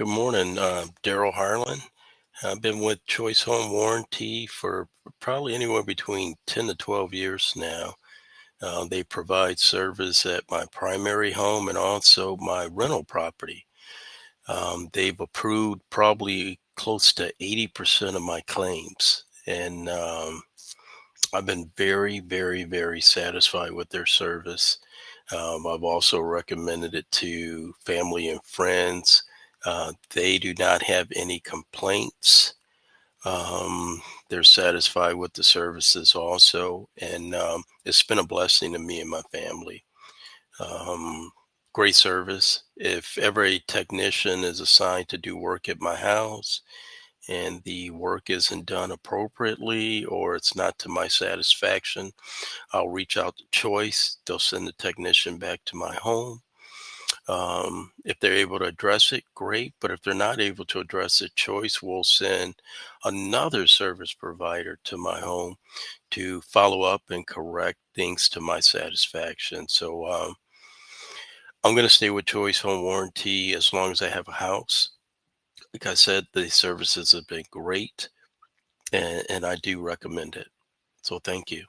Good morning, Darryl Harlan. I've been with Choice Home Warranty for probably anywhere between 10 to 12 years now. They provide service at my primary home and also my rental property. They've approved probably close to 80% of my claims. And I've been very, very, very satisfied with their service. I've also recommended it to family and friends. They do not have any complaints. They're satisfied with the services also, and it's been a blessing to me and my family. Um, Great service. If ever a technician is assigned to do work at my house and the work isn't done appropriately or it's not to my satisfaction, I'll reach out to Choice. They'll send the technician back to my home. If they're able to address it, great. But if they're not able to address it, Choice will send another service provider to my home to follow up and correct things to my satisfaction. So I'm going to stay with Choice Home Warranty as long as I have a house. Like I said, the services have been great, and I do recommend it. So thank you.